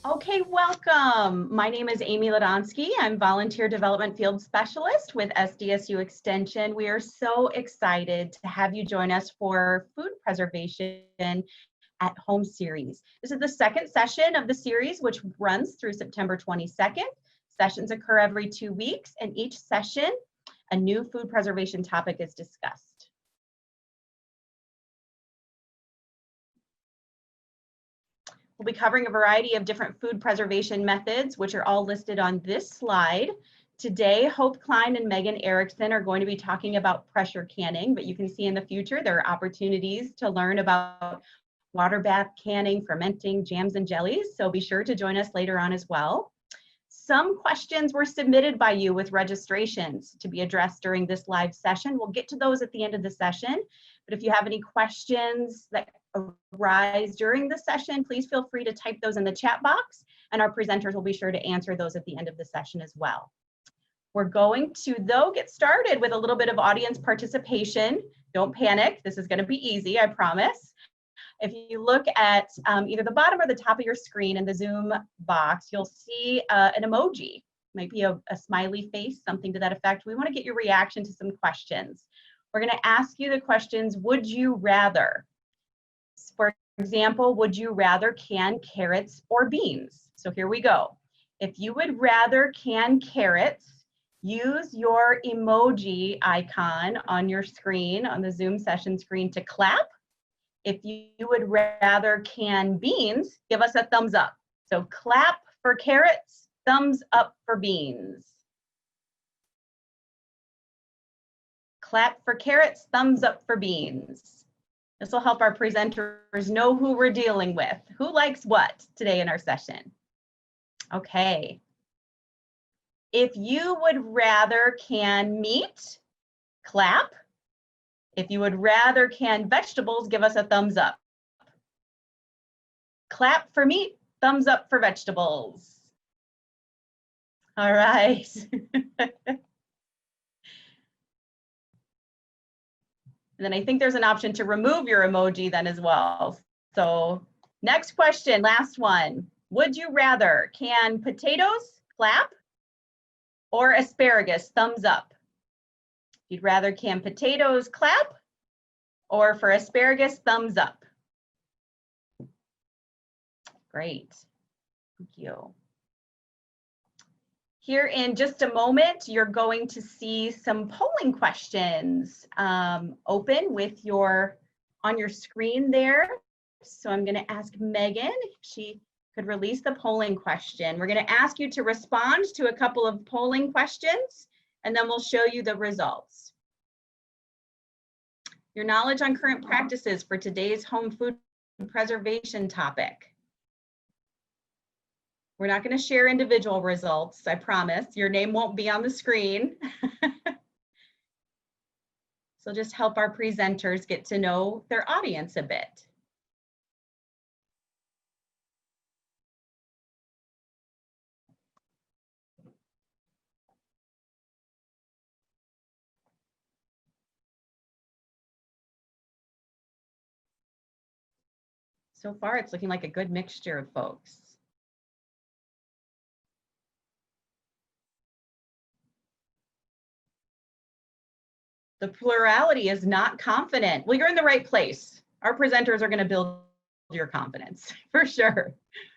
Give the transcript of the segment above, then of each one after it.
Okay, welcome. My name is Amy Ladonsky. I'm Volunteer Development Field Specialist with SDSU Extension. We are so excited to have you join us for Food Preservation at Home series. This is the second session of the series, which runs through September 22nd. Sessions occur every 2 weeks, and each session, a new food preservation topic is discussed. We'll be covering a variety of different food preservation methods, which are all listed on this slide. Today, Hope Kleine and Megan Erickson are going to be talking about pressure canning, but you can see in the future there are opportunities to learn about water bath canning, fermenting, jams and jellies, so be sure to join us later on as well. Some questions were submitted by you with registrations to be addressed during this live session. We'll get to those at the end of the session, but if you have any questions that arise during the session, please feel free to type those in the chat box, and our presenters will be sure to answer those at the end of the session as well. We're going to, though, get started with a little bit of audience participation. Don't panic, this is going to be easy, I promise. If you look at either the bottom or the top of your screen in the Zoom box, you'll see an emoji, might be a smiley face, something to that effect. We want to get your reaction to some questions. We're going to ask you the questions, would you rather? For example, would you rather can carrots or beans? So here we go. If you would rather can carrots, use your emoji icon on your screen, on the Zoom session screen, to clap. If you would rather can beans, give us a thumbs up. So clap for carrots, thumbs up for beans. Clap for carrots, thumbs up for beans. This will help our presenters know who we're dealing with. Who likes what today in our session? Okay. If you would rather can meat, clap. If you would rather can vegetables, give us a thumbs up. Clap for meat, thumbs up for vegetables. All right. And then I think there's an option to remove your emoji then as well. So next question, last one. Would you rather can potatoes, clap, or asparagus, thumbs up? You'd rather can potatoes, clap, or for asparagus, thumbs up? Great, thank you. Here in just a moment, you're going to see some polling questions open with on your screen there. So I'm going to ask Megan if she could release the polling question. We're going to ask you to respond to a couple of polling questions, and then we'll show you the results. Your knowledge on current practices for today's home food preservation topic. We're not going to share individual results, I promise. Your name won't be on the screen. So just help our presenters get to know their audience a bit. So far, it's looking like a good mixture of folks. The plurality is not confident. Well, you're in the right place. Our presenters are going to build your confidence for sure,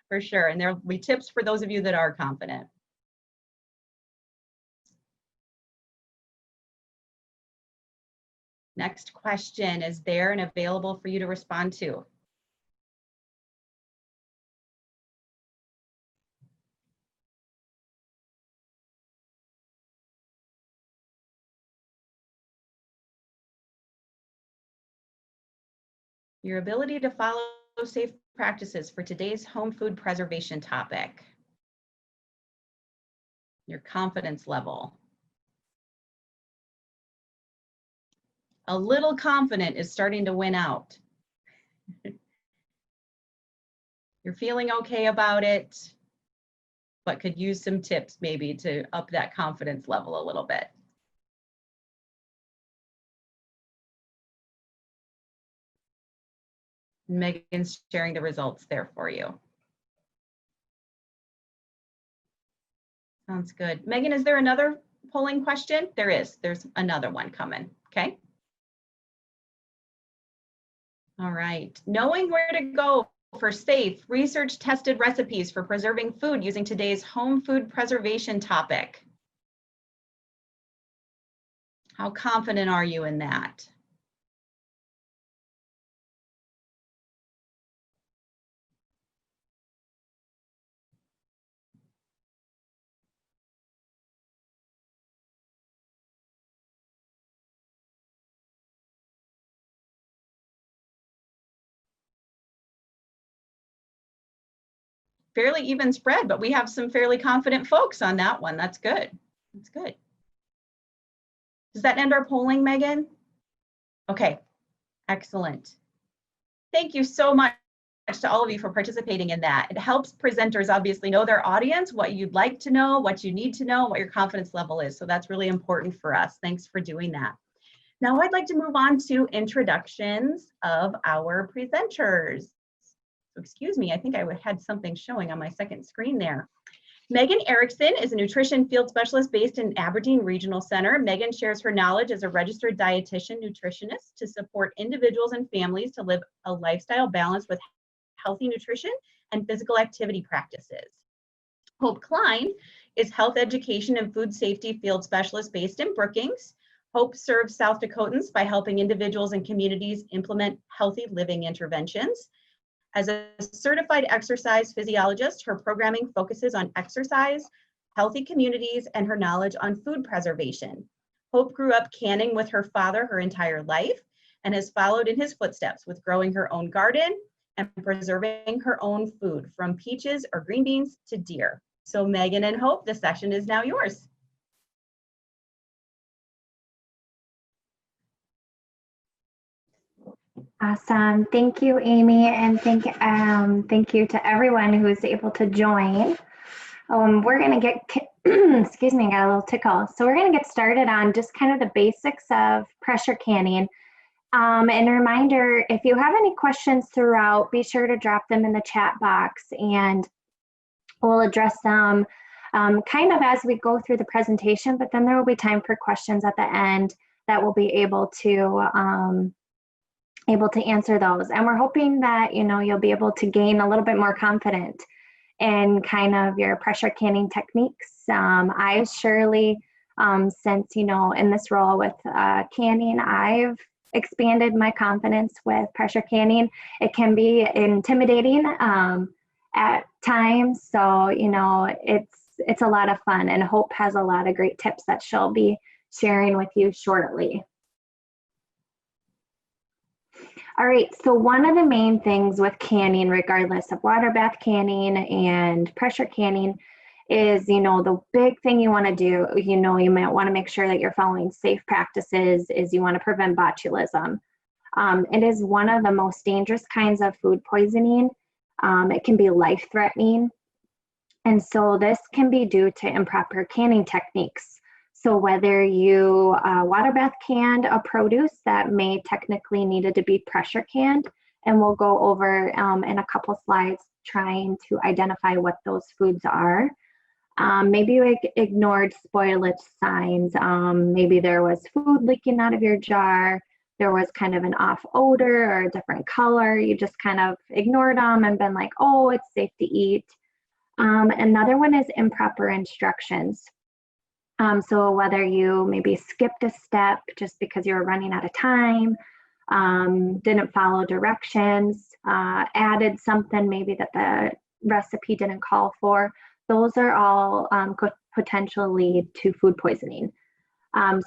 for sure. And there will be tips for those of you that are confident. Next question is there and available for you to respond to. Your ability to follow safe practices for today's home food preservation topic. Your confidence level. A little confident is starting to win out. You're feeling okay about it, but could use some tips maybe to up that confidence level a little bit. Megan's sharing the results there for you. Sounds good. Megan, is there another polling question? There is. There's another one coming. Okay. All right. Knowing where to go for safe, research-tested recipes for preserving food using today's home food preservation topic. How confident are you in that? Fairly even spread, but we have some fairly confident folks on that one. That's good. That's good. Does that end our polling, Megan? Okay, excellent. Thank you so much to all of you for participating in that. It helps presenters obviously know their audience, what you'd like to know, what you need to know, what your confidence level is. So that's really important for us. Thanks for doing that. Now I'd like to move on to introductions of our presenters. So excuse me, I think I had something showing on my second screen there. Megan Erickson is a nutrition field specialist based in Aberdeen Regional Center. Megan shares her knowledge as a registered dietitian nutritionist to support individuals and families to live a lifestyle balanced with healthy nutrition and physical activity practices. Hope Kleine is health education and food safety field specialist based in Brookings. Hope serves South Dakotans by helping individuals and communities implement healthy living interventions. As a certified exercise physiologist, her programming focuses on exercise, healthy communities, and her knowledge on food preservation. Hope grew up canning with her father her entire life and has followed in his footsteps with growing her own garden and preserving her own food, from peaches or green beans to deer. So Megan and Hope, the session is now yours. Awesome. Thank you, Amy, and thank you to everyone who is able to join. We're going to get, excuse me, I got a little tickle. So we're going to get started on just kind of the basics of pressure canning. And a reminder, if you have any questions throughout, be sure to drop them in the chat box and we'll address them kind of as we go through the presentation, but then there will be time for questions at the end that we'll be able to answer those. And we're hoping that, you know, you'll be able to gain a little bit more confidence in kind of your pressure canning techniques. I surely, since, you know, in this role with canning, I've expanded my confidence with pressure canning. It can be intimidating at times. So, you know, it's a lot of fun, and Hope has a lot of great tips that she'll be sharing with you shortly. All right, so one of the main things with canning, regardless of water bath canning and pressure canning, is, you know, the big thing you want to do, you know, you might want to make sure that you're following safe practices, is you want to prevent botulism. It is one of the most dangerous kinds of food poisoning. It can be life-threatening. And so this can be due to improper canning techniques. So whether you water bath canned a produce that may technically needed to be pressure canned, and we'll go over in a couple slides trying to identify what those foods are. Maybe you ignored spoilage signs. Maybe there was food leaking out of your jar. There was kind of an off odor or a different color. You just kind of ignored them and been like, oh, it's safe to eat. Another one is improper instructions. So whether you maybe skipped a step just because you were running out of time, didn't follow directions, added something maybe that the recipe didn't call for, those are all could potentially lead to food poisoning.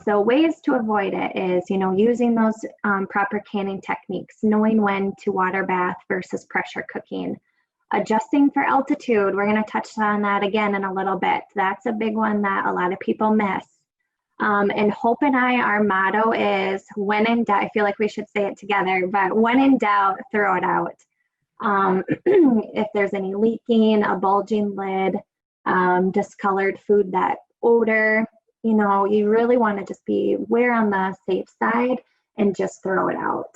So ways to avoid it is, you know, using those proper canning techniques, knowing when to water bath versus pressure cooking. Adjusting for altitude, we're going to touch on that again in a little bit. That's a big one that a lot of people miss. And Hope and I, our motto is, when in doubt, I feel like we should say it together, but when in doubt, throw it out. If there's any leaking, a bulging lid, discolored food, that odor, you know, you really want to just be on the safe side and just throw it out.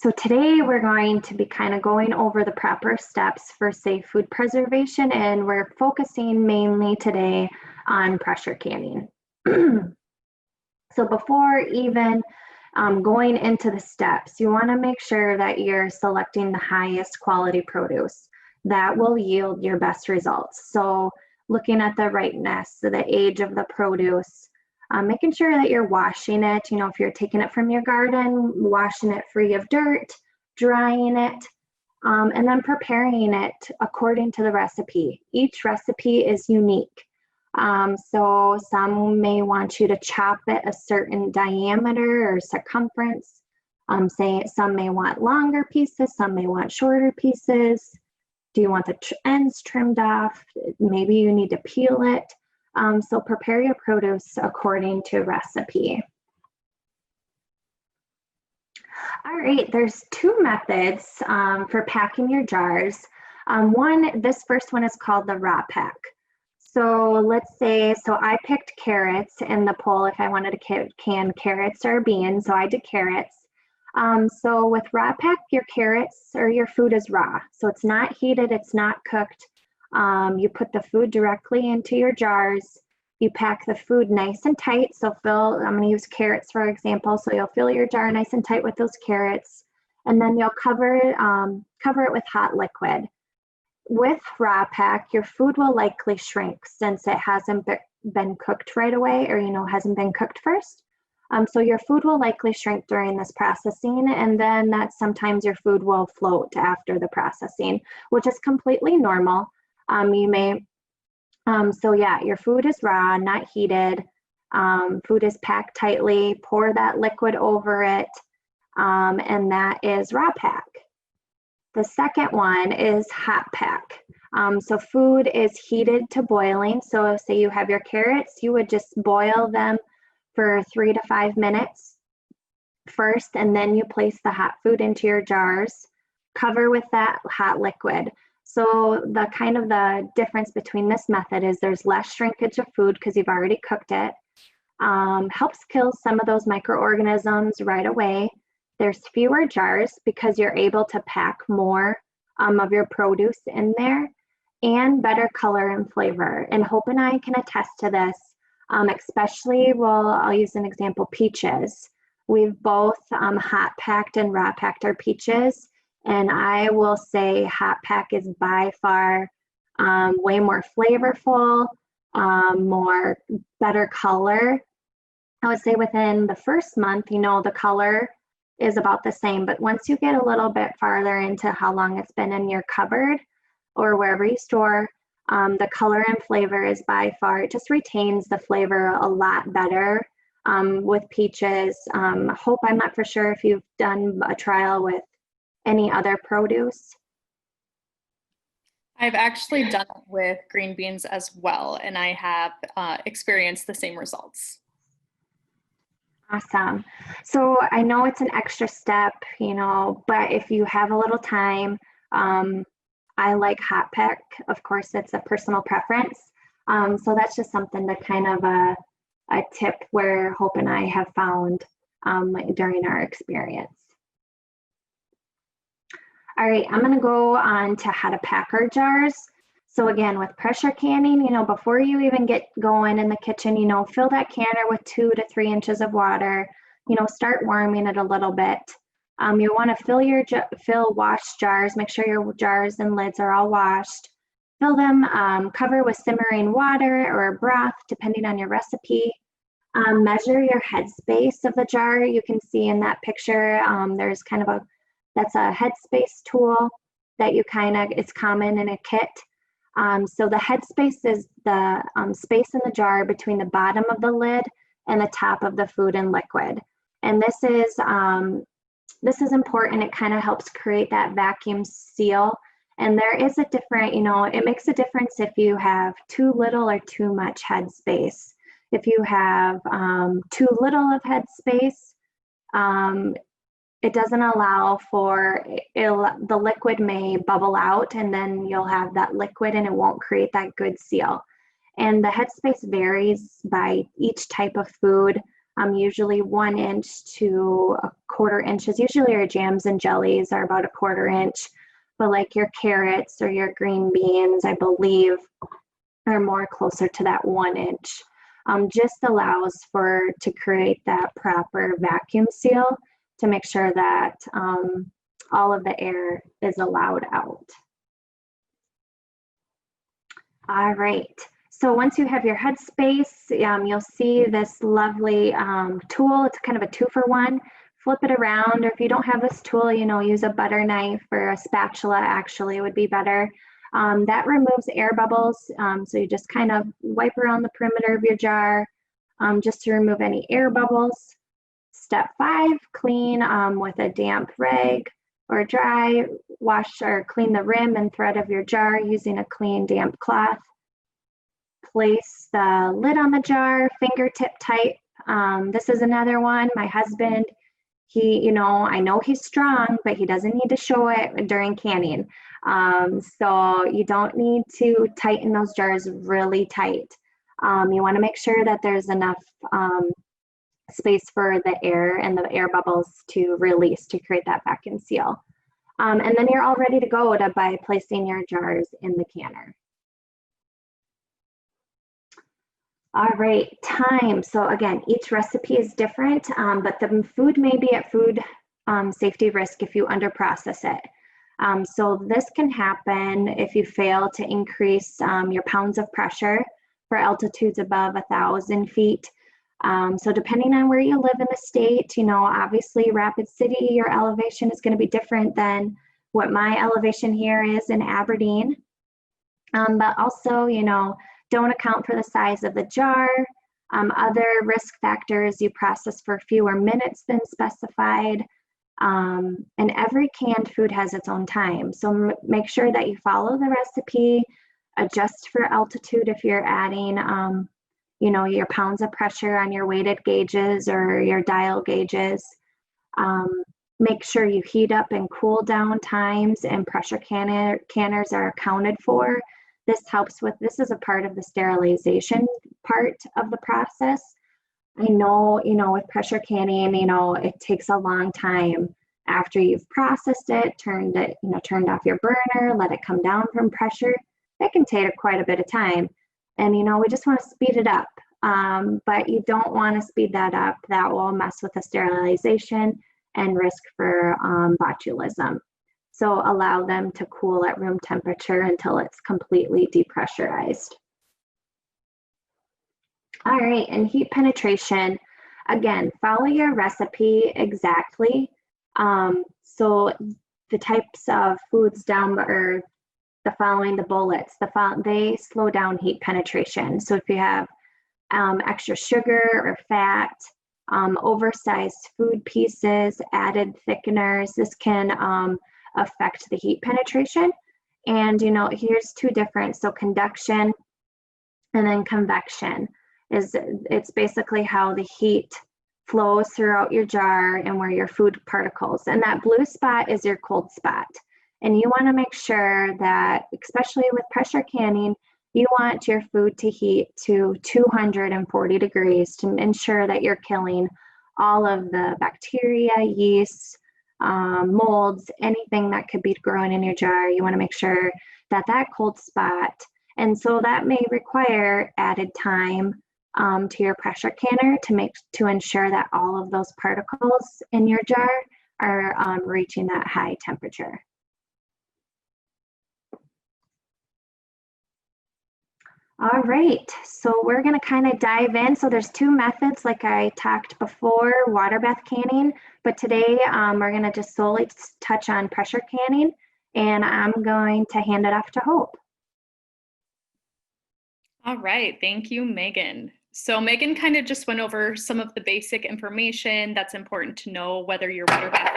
So today we're going to be kind of going over the proper steps for safe food preservation, and we're focusing mainly today on pressure canning. So before even going into the steps, you want to make sure that you're selecting the highest quality produce that will yield your best results. So looking at the ripeness, the age of the produce, making sure that you're washing it. You know, if you're taking it from your garden, washing it free of dirt, drying it, and then preparing it according to the recipe. Each recipe is unique. So some may want you to chop it a certain diameter or circumference. Some may want longer pieces, some may want shorter pieces. Do you want the ends trimmed off? Maybe you need to peel it. So prepare your produce according to recipe. All right, there's two methods for packing your jars. This first one is called the raw pack. So let's say, I picked carrots in the poll if I wanted to can carrots or beans, so I did carrots. So with raw pack, your carrots or your food is raw. So it's not heated, it's not cooked. You put the food directly into your jars. You pack the food nice and tight. So I'm going to use carrots for example. So you'll fill your jar nice and tight with those carrots, and then you'll cover it with hot liquid. With raw pack, your food will likely shrink since it hasn't been cooked right away, or hasn't been cooked first. So your food will likely shrink during this processing, and then sometimes your food will float after the processing, which is completely normal. Your food is raw, not heated. Food is packed tightly. Pour that liquid over it, and that is raw pack. The second one is hot pack. So food is heated to boiling. So say you have your carrots, you would just boil them for 3 to 5 minutes first, and then you place the hot food into your jars, cover with that hot liquid. So the difference between this method is there's less shrinkage of food because you've already cooked it. Helps kill some of those microorganisms right away. There's fewer jars because you're able to pack more of your produce in there, and better color and flavor. And Hope and I can attest to this, especially, I'll use an example, peaches. We've both hot packed and raw packed our peaches. And I will say hot pack is by far way more flavorful, better color. I would say within the first month, the color is about the same, but once you get a little bit farther into how long it's been in your cupboard or wherever you store, the color and flavor is by far, it just retains the flavor a lot better with peaches. Hope, I'm not for sure if you've done a trial with any other produce. I've actually done it with green beans as well, and I have experienced the same results. Awesome. So I know it's an extra step, but if you have a little time, I like hot pack. Of course, it's a personal preference. So that's just something to kind of a tip where Hope and I have found during our experience. All right, I'm going to go on to how to pack our jars. So again, with pressure canning, before you even get going in the kitchen, fill that canner with 2 to 3 inches of water. Start warming it a little bit. You want to fill washed jars. Make sure your jars and lids are all washed. Fill them, cover with simmering water or broth, depending on your recipe. Measure your headspace of the jar. You can see in that picture, there's that's a headspace tool that it's common in a kit. So the headspace is the space in the jar between the bottom of the lid and the top of the food and liquid. And this is important. It kind of helps create that vacuum seal. And there is a different, it makes a difference if you have too little or too much headspace. If you have too little of headspace, it doesn't allow for, the liquid may bubble out, and then you'll have that liquid and it won't create that good seal. And the headspace varies by each type of food. Usually 1 inch to a 1/4 inches. Usually our jams and jellies are about a 1/4 inch, but like your carrots or your green beans, I believe, are more closer to that 1 inch. Just allows to create that proper vacuum seal to make sure that all of the air is allowed out. All right, so once you have your headspace, you'll see this lovely tool. It's kind of a 2-for-1. Flip it around, or if you don't have this tool, use a butter knife or a spatula actually would be better. That removes air bubbles, so you just kind of wipe around the perimeter of your jar just to remove any air bubbles. Step 5, clean with a damp rag or dry, wash or clean the rim and thread of your jar using a clean, damp cloth. Place the lid on the jar, fingertip tight. This is another one. My husband, I know he's strong, but he doesn't need to show it during canning. So you don't need to tighten those jars really tight. You want to make sure that there's enough space for the air and the air bubbles to release to create that vacuum seal. And then you're all ready to go by placing your jars in the canner. All right, time. So again, each recipe is different, but the food may be at food safety risk if you underprocess it. So this can happen if you fail to increase your pounds of pressure for altitudes above 1,000 feet. So depending on where you live in the state, obviously Rapid City, your elevation is going to be different than what my elevation here is in Aberdeen. But also, don't account for the size of the jar. Other risk factors, you process for fewer minutes than specified. And every canned food has its own time. So make sure that you follow the recipe, adjust for altitude if you're adding, your pounds of pressure on your weighted gauges or your dial gauges. Make sure you heat up and cool down times and pressure canners are accounted for. This is a part of the sterilization part of the process. I know, with pressure canning, it takes a long time after you've processed it, turned off your burner, let it come down from pressure. It can take quite a bit of time. And, we just want to speed it up. But you don't want to speed that up. That will mess with the sterilization and risk for botulism. So allow them to cool at room temperature until it's completely depressurized. All right, and heat penetration. Again, follow your recipe exactly. So the types of foods following the bullets, they slow down heat penetration. So if you have extra sugar or fat, oversized food pieces, added thickeners, this can affect the heat penetration. And here's two different. So conduction and then convection it's basically how the heat flows throughout your jar and where your food particles. And that blue spot is your cold spot. And you want to make sure that, especially with pressure canning, you want your food to heat to 240 degrees to ensure that you're killing all of the bacteria, yeast, molds, anything that could be growing in your jar. You want to make sure that cold spot, and so that may require added time to your pressure canner to ensure that all of those particles in your jar are reaching that high temperature. All right, so we're going to kind of dive in. So there's two methods, like I talked before, water bath canning, but today we're going to just solely touch on pressure canning, and I'm going to hand it off to Hope. All right, thank you, Megan. So Megan kind of just went over some of the basic information that's important to know whether you're water bath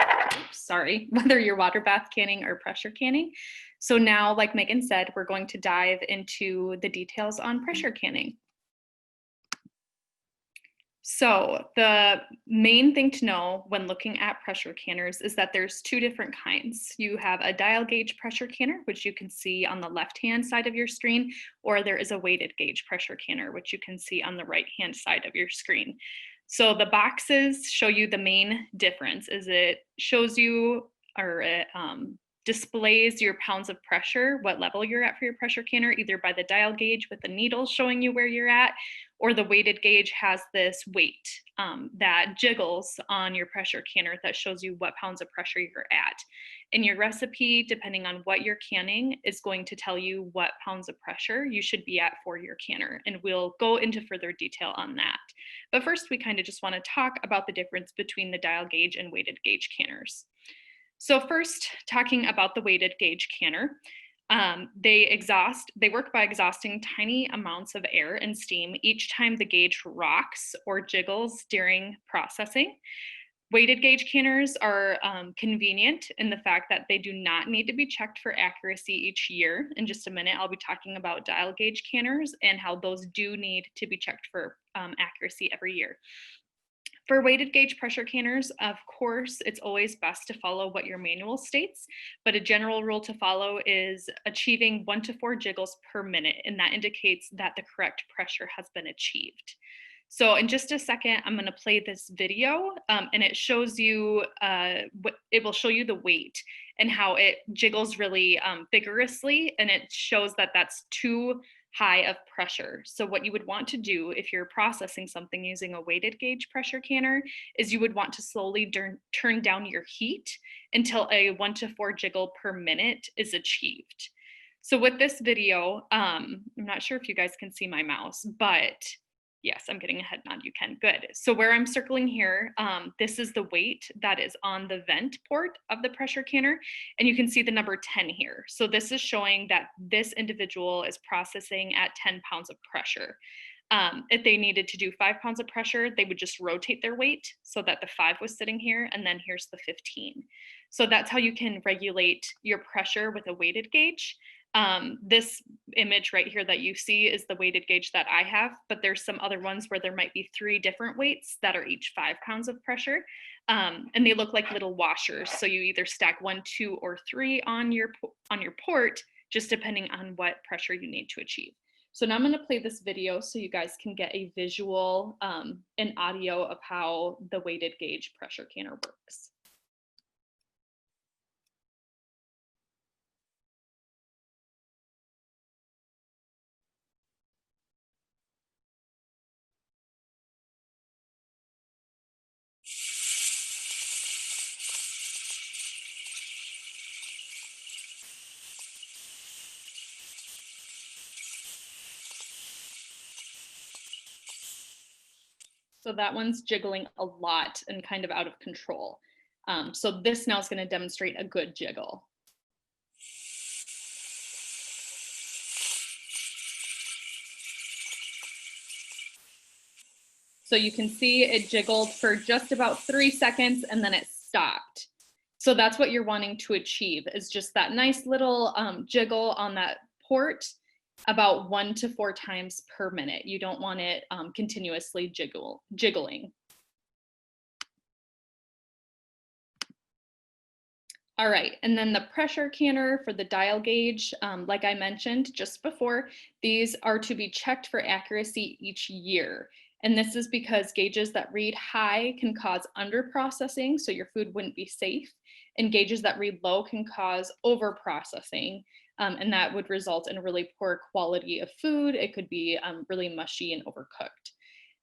canning or pressure canning. So now, like Megan said, we're going to dive into the details on pressure canning. So the main thing to know when looking at pressure canners is that there's two different kinds. You have a dial gauge pressure canner, which you can see on the left-hand side of your screen, or there is a weighted gauge pressure canner, which you can see on the right-hand side of your screen. So the boxes show you the main difference is it shows you, or it displays your pounds of pressure, what level you're at for your pressure canner, either by the dial gauge with the needle showing you where you're at, or the weighted gauge has this weight that jiggles on your pressure canner that shows you what pounds of pressure you're at. And your recipe, depending on what you're canning, is going to tell you what pounds of pressure you should be at for your canner. And we'll go into further detail on that. But first, we kind of just want to talk about the difference between the dial gauge and weighted gauge canners. So first, talking about the weighted gauge canner, they work by exhausting tiny amounts of air and steam each time the gauge rocks or jiggles during processing. Weighted gauge canners are convenient in the fact that they do not need to be checked for accuracy each year. In just a minute, I'll be talking about dial gauge canners and how those do need to be checked for accuracy every year. For weighted gauge pressure canners, of course, it's always best to follow what your manual states, but a general rule to follow is achieving 1 to 4 jiggles per minute, and that indicates that the correct pressure has been achieved. So in just a second, I'm going to play this video and it shows you, it will show you the weight and how it jiggles really vigorously, and it shows that that's too high of pressure. So what you would want to do if you're processing something using a weighted gauge pressure canner is you would want to slowly turn down your heat until a 1 to 4 jiggle per minute is achieved. So with this video, I'm not sure if you guys can see my mouse, but yes, I'm getting a head nod, you can, good. So where I'm circling here, this is the weight that is on the vent port of the pressure canner, and you can see the number 10 here. So this is showing that this individual is processing at 10 pounds of pressure. If they needed to do 5 pounds of pressure, they would just rotate their weight so that the 5 was sitting here, and then here's the 15. So that's how you can regulate your pressure with a weighted gauge. This image right here that you see is the weighted gauge that I have, but there's some other ones where there might be 3 different weights that are each 5 pounds of pressure. And they look like little washers. So you either stack 1, 2, or 3 on your port, just depending on what pressure you need to achieve. So now I'm going to play this video so you guys can get a visual and audio of how the weighted gauge pressure canner works. So that one's jiggling a lot and kind of out of control. So this now is going to demonstrate a good jiggle. So you can see it jiggled for just about 3 seconds and then it stopped. So that's what you're wanting to achieve, is just that nice little jiggle on that port about 1 to 4 times per minute. You don't want it continuously jiggling. All right, and then the pressure canner for the dial gauge, like I mentioned just before, these are to be checked for accuracy each year. And this is because gauges that read high can cause underprocessing, so your food wouldn't be safe, and gauges that read low can cause overprocessing, and that would result in a really poor quality of food. It could be really mushy and overcooked.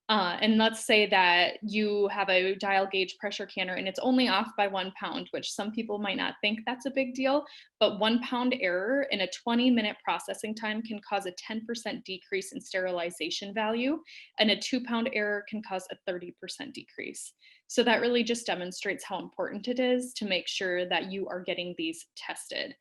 And let's say that you have a dial gauge pressure canner and it's only off by 1 pound, which some people might not think that's a big deal, but 1 pound error in a 20-minute processing time can cause a 10% decrease in sterilization value, and a 2 pound error can cause a 30% decrease. So that really just demonstrates how important it is to make sure that you are getting these tested.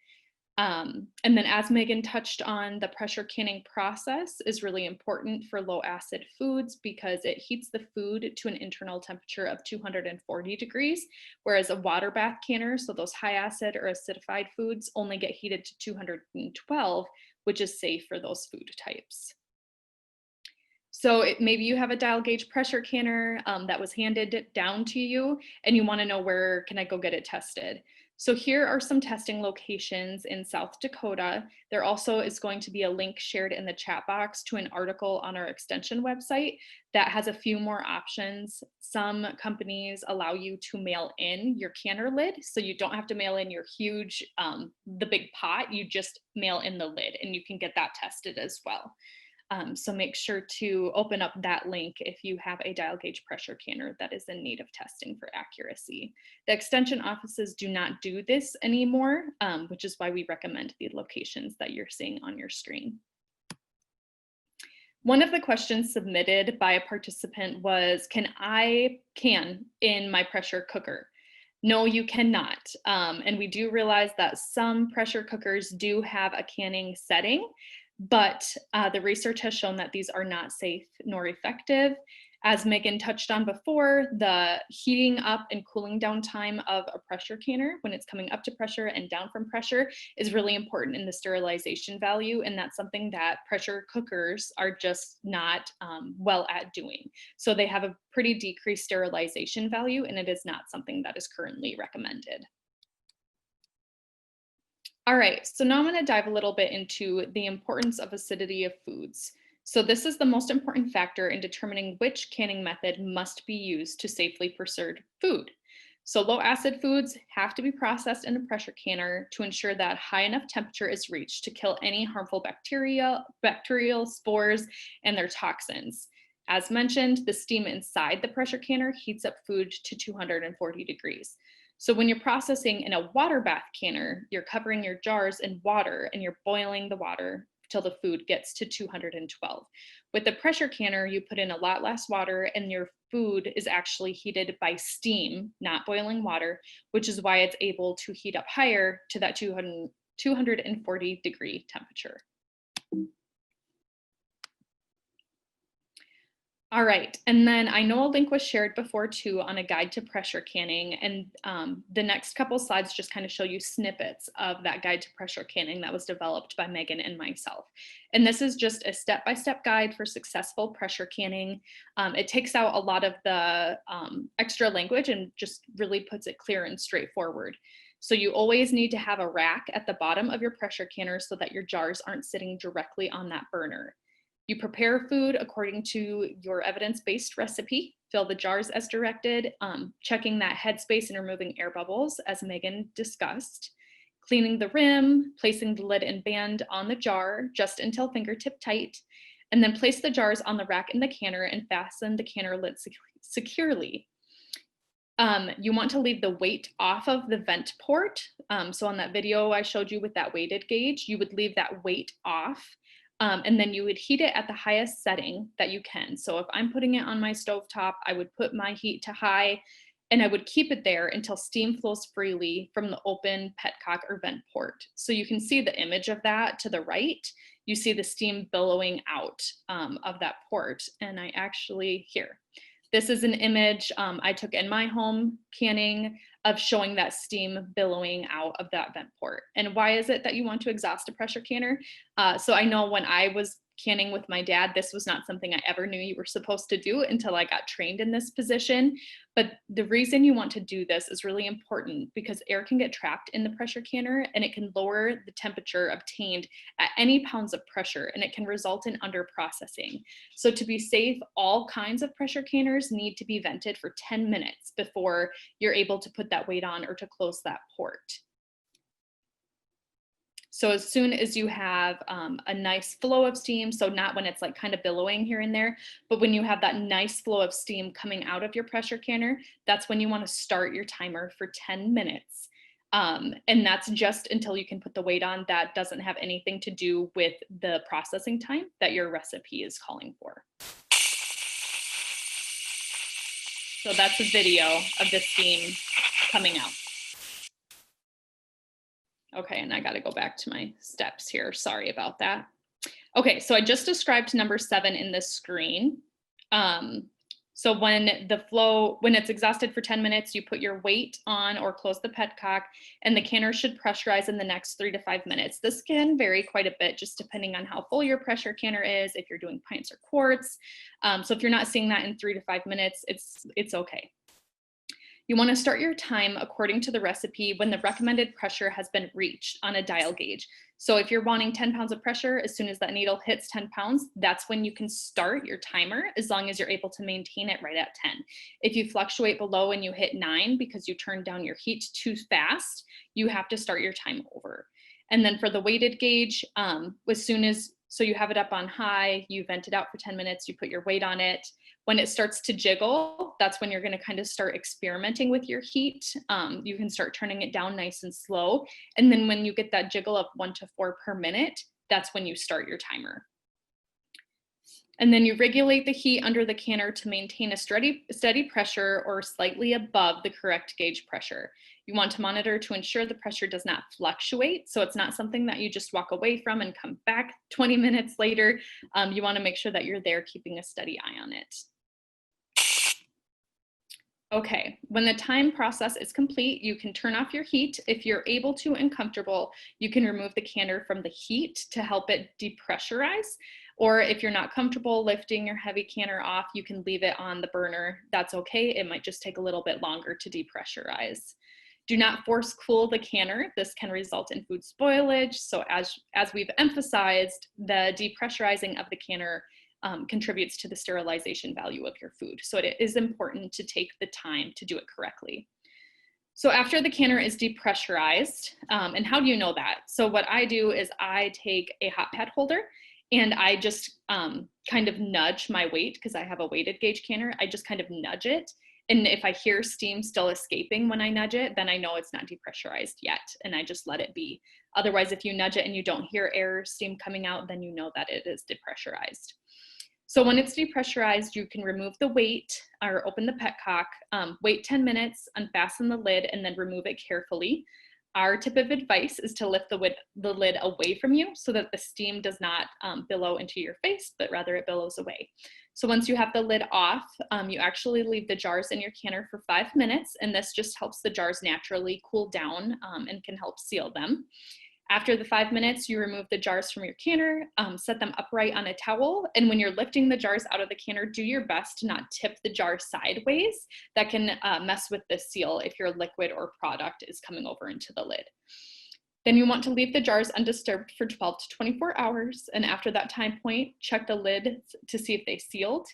And then as Megan touched on, the pressure canning process is really important for low acid foods because it heats the food to an internal temperature of 240 degrees, whereas a water bath canner, so those high acid or acidified foods, only get heated to 212, which is safe for those food types. So maybe you have a dial gauge pressure canner that was handed down to you and you want to know where can I go get it tested. So here are some testing locations in South Dakota. There also is going to be a link shared in the chat box to an article on our extension website that has a few more options. Some companies allow you to mail in your canner lid, so you don't have to mail in your huge, the big pot, you just mail in the lid and you can get that tested as well. So make sure to open up that link if you have a dial gauge pressure canner that is in need of testing for accuracy. The extension offices do not do this anymore, which is why we recommend the locations that you're seeing on your screen. One of the questions submitted by a participant was, can I can in my pressure cooker? No, you cannot. And we do realize that some pressure cookers do have a canning setting, but the research has shown that these are not safe nor effective. As Megan touched on before, the heating up and cooling down time of a pressure canner when it's coming up to pressure and down from pressure is really important in the sterilization value, and that's something that pressure cookers are just not well at doing. So they have a pretty decreased sterilization value, and it is not something that is currently recommended. All right, so now I'm going to dive a little bit into the importance of acidity of foods. So this is the most important factor in determining which canning method must be used to safely preserve food. So low acid foods have to be processed in a pressure canner to ensure that high enough temperature is reached to kill any harmful bacterial spores and their toxins. As mentioned, the steam inside the pressure canner heats up food to 240 degrees. So when you're processing in a water bath canner, you're covering your jars in water and you're boiling the water till the food gets to 212. With the pressure canner, you put in a lot less water and your food is actually heated by steam, not boiling water, which is why it's able to heat up higher to that 240 degree temperature. All right, and then I know a link was shared before too on a guide to pressure canning, and the next couple slides just kind of show you snippets of that guide to pressure canning that was developed by Megan and myself. And this is just a step-by-step guide for successful pressure canning. It takes out a lot of the extra language and just really puts it clear and straightforward. So you always need to have a rack at the bottom of your pressure canner so that your jars aren't sitting directly on that burner. You prepare food according to your evidence-based recipe, fill the jars as directed, checking that headspace and removing air bubbles as Megan discussed, cleaning the rim, placing the lid and band on the jar just until fingertip tight, and then place the jars on the rack in the canner and fasten the canner lid securely. You want to leave the weight off of the vent port. So on that video I showed you with that weighted gauge, you would leave that weight off. And then you would heat it at the highest setting that you can. So if I'm putting it on my stovetop, I would put my heat to high and I would keep it there until steam flows freely from the open petcock or vent port. So you can see the image of that to the right. You see the steam billowing out of that port. And I actually, here, this is an image I took in my home canning of showing that steam billowing out of that vent port. And why is it that you want to exhaust a pressure canner? So I know when I was canning with my dad, this was not something I ever knew you were supposed to do until I got trained in this position. But the reason you want to do this is really important because air can get trapped in the pressure canner and it can lower the temperature obtained at any pounds of pressure, and it can result in underprocessing. So to be safe, all kinds of pressure canners need to be vented for 10 minutes before you're able to put that weight on or to close that port. So as soon as you have a nice flow of steam, so not when it's like kind of billowing here and there, but when you have that nice flow of steam coming out of your pressure canner, that's when you want to start your timer for 10 minutes. And that's just until you can put the weight on. That doesn't have anything to do with the processing time that your recipe is calling for. So that's a video of the steam coming out. Okay, and I got to go back to my steps here. Sorry about that. Okay, so I just described number 7 in the screen. So when it's exhausted for 10 minutes, you put your weight on or close the petcock, and the canner should pressurize in the next 3 to 5 minutes. This can vary quite a bit just depending on how full your pressure canner is, if you're doing pints or quarts. So if you're not seeing that in 3 to 5 minutes, it's okay. You want to start your time according to the recipe when the recommended pressure has been reached on a dial gauge. So if you're wanting 10 pounds of pressure, as soon as that needle hits 10 pounds, that's when you can start your timer, as long as you're able to maintain it right at 10. If you fluctuate below and you hit 9 because you turned down your heat too fast, you have to start your time over. And then for the weighted gauge, so you have it up on high, you vent it out for 10 minutes, you put your weight on it. When it starts to jiggle, that's when you're going to kind of start experimenting with your heat. You can start turning it down nice and slow. And then when you get that jiggle of 1 to 4 per minute, that's when you start your timer. And then you regulate the heat under the canner to maintain a steady pressure or slightly above the correct gauge pressure. You want to monitor to ensure the pressure does not fluctuate. So it's not something that you just walk away from and come back 20 minutes later. You want to make sure that you're there keeping a steady eye on it. Okay, when the time process is complete, you can turn off your heat. If you're able to and comfortable, you can remove the canner from the heat to help it depressurize. Or if you're not comfortable lifting your heavy canner off, you can leave it on the burner. That's okay. It might just take a little bit longer to depressurize. Do not force cool the canner. This can result in food spoilage. So as we've emphasized, the depressurizing of the canner contributes to the sterilization value of your food. So it is important to take the time to do it correctly. So after the canner is depressurized, and how do you know that? So what I do is I take a hot pad holder and I just kind of nudge my weight, because I have a weighted gauge canner. I just kind of nudge it. And if I hear steam still escaping when I nudge it, then I know it's not depressurized yet, and I just let it be. Otherwise, if you nudge it and you don't hear air or steam coming out, then you know that it is depressurized. So when it's depressurized, you can remove the weight or open the petcock, wait 10 minutes, unfasten the lid, and then remove it carefully. Our tip of advice is to lift the lid away from you so that the steam does not billow into your face, but rather it billows away. So once you have the lid off, you actually leave the jars in your canner for 5 minutes, and this just helps the jars naturally cool down and can help seal them. After the 5 minutes, you remove the jars from your canner, set them upright on a towel, and when you're lifting the jars out of the canner, do your best to not tip the jar sideways. That can mess with the seal if your liquid or product is coming over into the lid. Then you want to leave the jars undisturbed for 12 to 24 hours, and after that time point, check the lid to see if they sealed.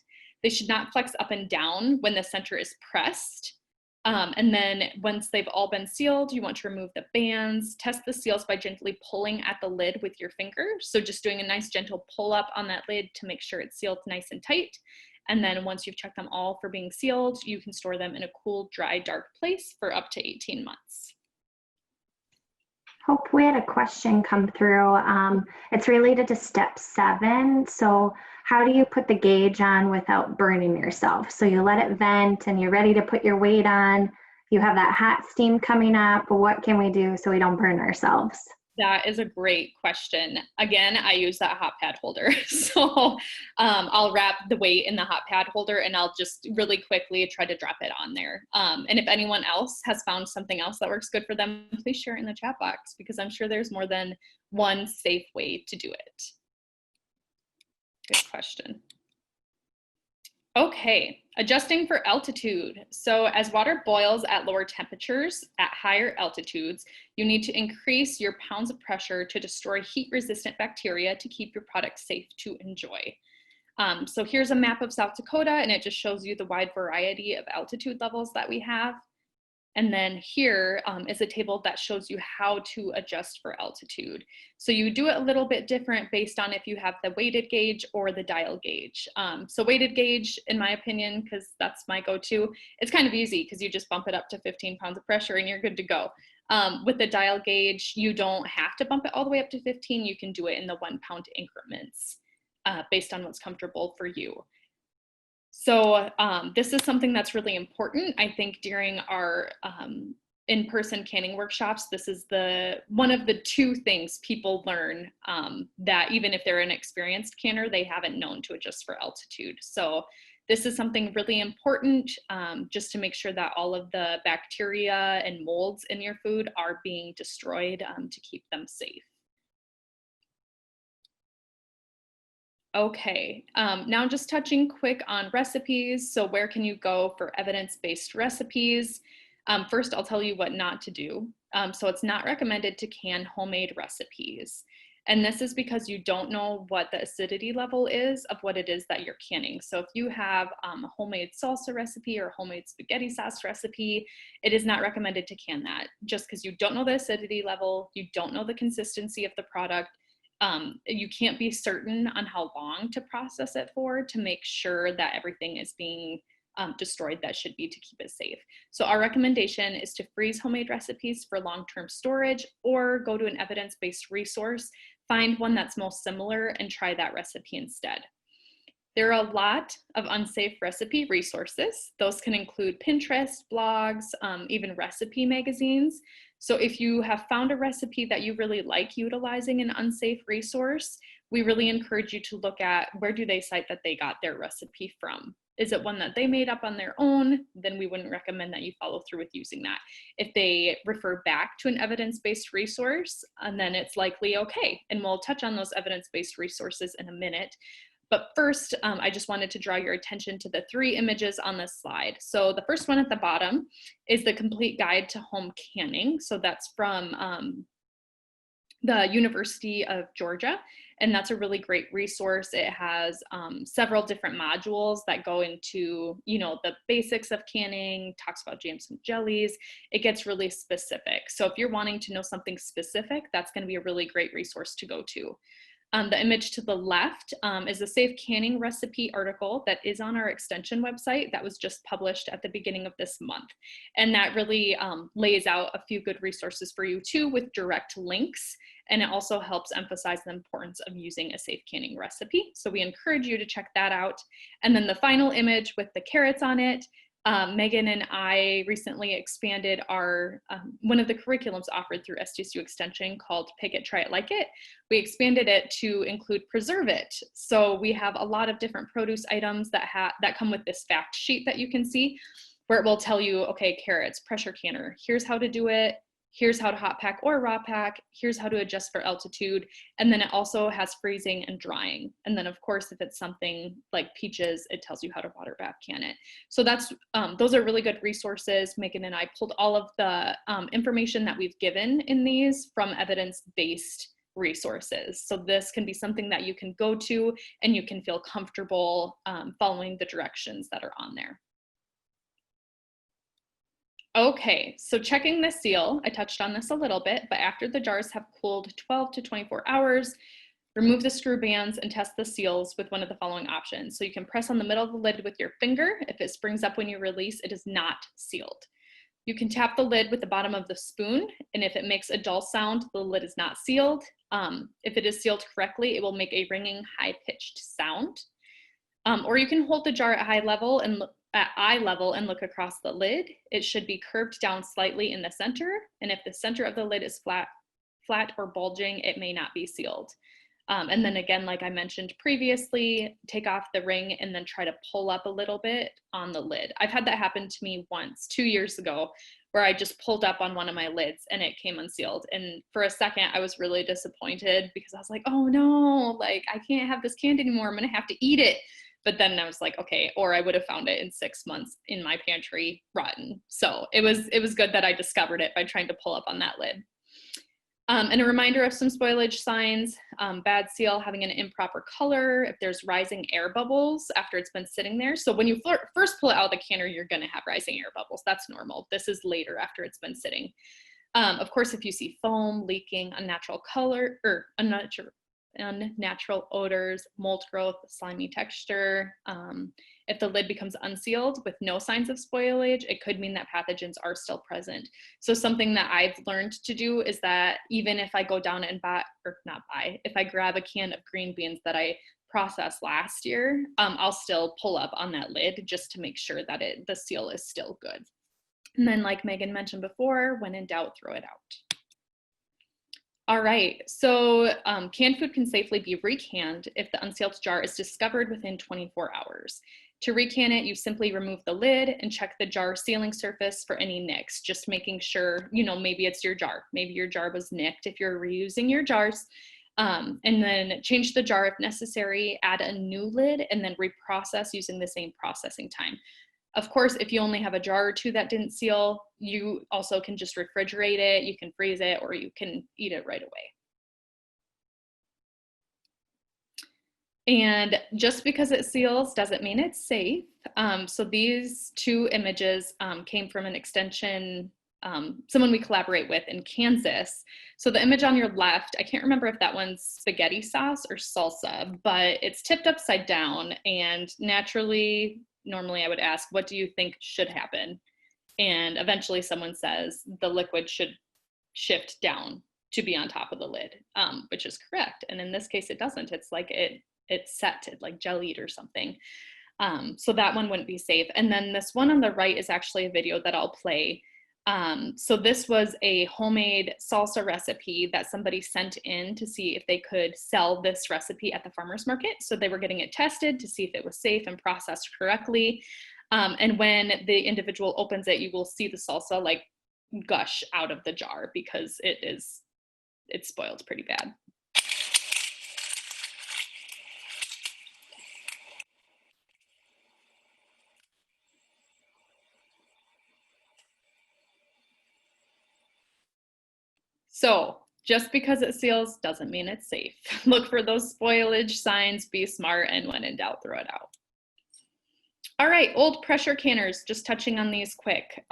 They should not flex up and down when the center is pressed. And then once they've all been sealed, you want to remove the bands. Test the seals by gently pulling at the lid with your finger. So just doing a nice gentle pull up on that lid to make sure it's sealed nice and tight. And then once you've checked them all for being sealed, you can store them in a cool, dry, dark place for up to 18 months. Hope, we had a question come through. It's related to step 7. So how do you put the gauge on without burning yourself? So you let it vent and you're ready to put your weight on. You have that hot steam coming up. What can we do so we don't burn ourselves? That is a great question. Again, I use that hot pad holder. So I'll wrap the weight in the hot pad holder and I'll just really quickly try to drop it on there. And if anyone else has found something else that works good for them, please share it in the chat box, because I'm sure there's more than one safe way to do it. Good question. Okay, adjusting for altitude. So as water boils at lower temperatures at higher altitudes, you need to increase your pounds of pressure to destroy heat-resistant bacteria to keep your product safe to enjoy. So here's a map of South Dakota, and it just shows you the wide variety of altitude levels that we have. And then here is a table that shows you how to adjust for altitude. So you do it a little bit different based on if you have the weighted gauge or the dial gauge. So weighted gauge, in my opinion, because that's my go-to, it's kind of easy because you just bump it up to 15 pounds of pressure and you're good to go. With the dial gauge, you don't have to bump it all the way up to 15. You can do it in the 1 pound increments based on what's comfortable for you. So this is something that's really important. I think during our in-person canning workshops, this is one of the 2 things people learn that even if they're an experienced canner, they haven't known to adjust for altitude. So this is something really important just to make sure that all of the bacteria and molds in your food are being destroyed to keep them safe. Okay, now just touching quick on recipes. So where can you go for evidence-based recipes? First, I'll tell you what not to do. So it's not recommended to can homemade recipes. And this is because you don't know what the acidity level is of what it is that you're canning. So if you have a homemade salsa recipe or homemade spaghetti sauce recipe, it is not recommended to can that just because you don't know the acidity level, you don't know the consistency of the product. You can't be certain on how long to process it for to make sure that everything is being destroyed that should be to keep it safe. So our recommendation is to freeze homemade recipes for long-term storage or go to an evidence-based resource, find one that's most similar and try that recipe instead. There are a lot of unsafe recipe resources. Those can include Pinterest, blogs, even recipe magazines. So if you have found a recipe that you really like utilizing an unsafe resource, we really encourage you to look at where do they cite that they got their recipe from. Is it one that they made up on their own? Then we wouldn't recommend that you follow through with using that. If they refer back to an evidence-based resource, and then it's likely okay. And we'll touch on those evidence-based resources in a minute. But first, I just wanted to draw your attention to the 3 images on this slide. So the first one at the bottom is the complete guide to home canning. So that's from the University of Georgia, and that's a really great resource. It has several different modules that go into, the basics of canning, talks about jams and jellies. It gets really specific. So if you're wanting to know something specific, that's going to be a really great resource to go to. The image to the left is a safe canning recipe article that is on our extension website that was just published at the beginning of this month. And that really lays out a few good resources for you too with direct links. And it also helps emphasize the importance of using a safe canning recipe. So we encourage you to check that out. And then the final image with the carrots on it, Megan and I recently expanded our one of the curriculums offered through SDSU Extension called Pick It, Try It, Like It. We expanded it to include Preserve It. So we have a lot of different produce items that come with this fact sheet that you can see, where it will tell you, okay, carrots, pressure canner, here's how to do it. Here's how to hot pack or raw pack. Here's how to adjust for altitude. And then it also has freezing and drying. And then of course, if it's something like peaches, it tells you how to water bath can it. So those are really good resources. Megan and I pulled all of the information that we've given in these from evidence-based resources. So this can be something that you can go to and you can feel comfortable following the directions that are on there. Okay, so checking the seal, I touched on this a little bit, but after the jars have cooled 12 to 24 hours, remove the screw bands and test the seals with one of the following options. So you can press on the middle of the lid with your finger. If it springs up when you release, it is not sealed. You can tap the lid with the bottom of the spoon, and if it makes a dull sound, the lid is not sealed. If it is sealed correctly, it will make a ringing, high-pitched sound. Or you can hold the jar at eye level and look across the lid. It should be curved down slightly in the center, and if the center of the lid is flat or bulging, it may not be sealed. And then again, like I mentioned previously, take off the ring and then try to pull up a little bit on the lid. I've had that happen to me once 2 years ago, where I just pulled up on one of my lids and it came unsealed. And for a second, I was really disappointed because I was like, oh no, like I can't have this candy anymore. I'm gonna have to eat it. But then I was like, okay, or I would have found it in 6 months in my pantry rotten. So it was good that I discovered it by trying to pull up on that lid. And a reminder of some spoilage signs, bad seal, having an improper color, if there's rising air bubbles after it's been sitting there. So when you first pull it out of the canner, you're gonna have rising air bubbles. That's normal. This is later after it's been sitting. Of course, if you see foam, leaking, unnatural color, or unnatural odors, mold growth, slimy texture. If the lid becomes unsealed with no signs of spoilage, it could mean that pathogens are still present. So something that I've learned to do is that even if I go down and if I grab a can of green beans that I processed last year, I'll still pull up on that lid just to make sure that the seal is still good. And then like Megan mentioned before, when in doubt, throw it out. All right, so canned food can safely be recanned if the unsealed jar is discovered within 24 hours. To recan it, you simply remove the lid and check the jar sealing surface for any nicks, just making sure, maybe it's your jar. Maybe your jar was nicked if you're reusing your jars. And then change the jar if necessary, add a new lid, and then reprocess using the same processing time. Of course, if you only have a jar or two that didn't seal, you also can just refrigerate it, you can freeze it, or you can eat it right away. And just because it seals doesn't mean it's safe. So these two images came from an extension, someone we collaborate with in Kansas. So the image on your left, I can't remember if that one's spaghetti sauce or salsa, but it's tipped upside down, and normally I would ask, what do you think should happen? And eventually someone says the liquid should shift down to be on top of the lid, which is correct. And in this case, it doesn't. It's like it's set, like jellied or something. So that one wouldn't be safe. And then this one on the right is actually a video that I'll play. So this was a homemade salsa recipe that somebody sent in to see if they could sell this recipe at the farmer's market. So they were getting it tested to see if it was safe and processed correctly. And when the individual opens it, you will see the salsa like gush out of the jar because it's spoiled pretty bad. So just because it seals doesn't mean it's safe. Look for those spoilage signs, be smart, and when in doubt, throw it out. All right, old pressure canners, just touching on these quick.